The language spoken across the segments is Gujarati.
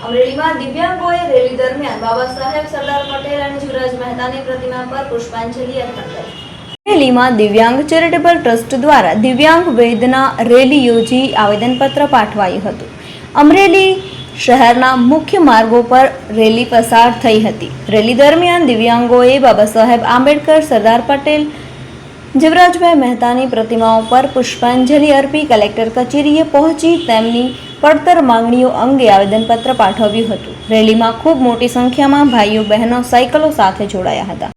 અમરેલીમાં દિવ્યાંગોએ રેલી દરમિયાન બાબા સાહેબ સરદાર પટેલ અને જીવરાજ મહેતાની પ્રતિમા પર પુષ્પાંજલિ અર્પણ કરી. અમરેલીમાં દિવ્યાંગ ચેરિટેબલ ટ્રસ્ટ દ્વારા દિવ્યાંગ વેદના રેલી યોજી આવેદનપત્ર પાઠવાયું હતું. અમરેલી શહેરના મુખ્ય માર્ગો પર રેલી પસાર થઈ હતી. રેલી દરમિયાન દિવ્યાંગોએ બાબા સાહેબ આંબેડકર, સરદાર પટેલ, જીવરાજભાઈ મહેતાની પ્રતિમાઓ પર પુષ્પાંજલિ અર્પી કલેક્ટર કચેરીએ પહોંચી તેમની પડતર માંગણીઓ અંગે આવેદનપત્ર પાઠવ્યું હતું. રેલીમાં ખૂબ મોટી સંખ્યામાં ભાઈઓ બહેનો સાયકલો સાથે જોડાયા હતા.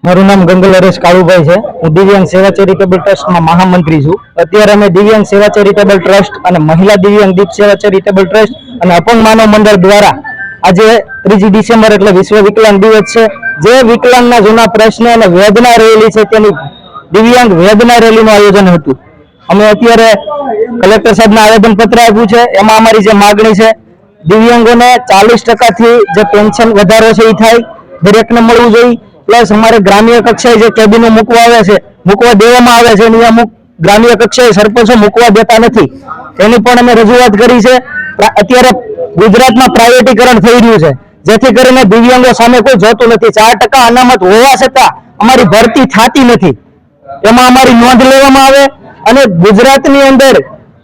મારું નામ ગંગલ હરેશ કાળુભાઈ છે. હું દિવ્યાંગ સેવા ચેરિટેબલ ટ્રસ્ટમાં મહામંત્રી છું. અત્યારે અમે દિવ્યાંગ સેવા ચેરિટેબલ ટ્રસ્ટ અને મહિલા દિવ્યાંગ દીપ સેવા ચેરિટેબલ ટ્રસ્ટ અને અપંગ માનવ મંડળ દ્વારા આજે 3 ડિસેમ્બર એટલે વિશ્વ વિકલાંગ દિવસ છે. જે વિકલાંગના જૂના પ્રશ્ન અને વેદના રેલી છે તેની દિવ્યાંગ વેદના રેલીનું આયોજન હતું. અમે અત્યારે કલેક્ટર સાહેબને આવેદનપત્ર આપ્યું છે. એમાં અમારી જે માગણી છે, દિવ્યાંગોને 40%થી જે પેન્શન વધારો છે એ થાય, દરેકને મળવું જોઈએ. પ્લસ અમારે ગ્રામ્ય કક્ષાએ જે કેબિનો મૂકવા દેવામાં આવે છે એની અમુક ગ્રામ્ય કક્ષાએ સરપંચો મૂકવા દેતા નથી. એની પણ અમે રજૂઆત કરી છે. અત્યારે ગુજરાતમાં પ્રાઇવેટીકરણ થઈ રહ્યું છે, જેથી કરીને દિવ્યાંગો સામે કોઈ જોતું નથી. 4% અનામત હોવા છતાં અમારી ભરતી થતી નથી. એમાં અમારી નોંધ લેવામાં આવે. અને ગુજરાતની અંદર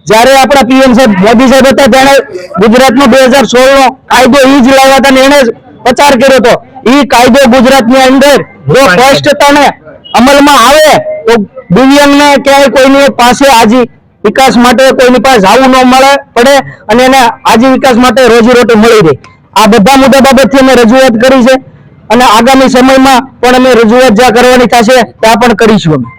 જ્યારે આપણા પીએમ સાહેબ મોદી સાહેબ હતા ત્યારે ગુજરાતમાં 2016નો કાયદો એ જ લાવ્યા હતા અને એને જ પ્રચાર કર્યો હતો. એ કાયદો ગુજરાતની અંદર જો સ્પષ્ટતાને અમલમાં આવે તો દિવ્યાંગને ક્યાંય કોઈની પાસે આજી વિકાસ માટે કોઈની પાસે જવું ન પડે અને એને આજી વિકાસ માટે રોજીરોટી મળી રહે. આ બધા મુદ્દા બાબતથી અમે રજૂઆત કરી છે અને આગામી સમયમાં પણ અમે રજૂઆત જ્યાં કરવાની થશે ત્યાં પણ કરીશું. અમે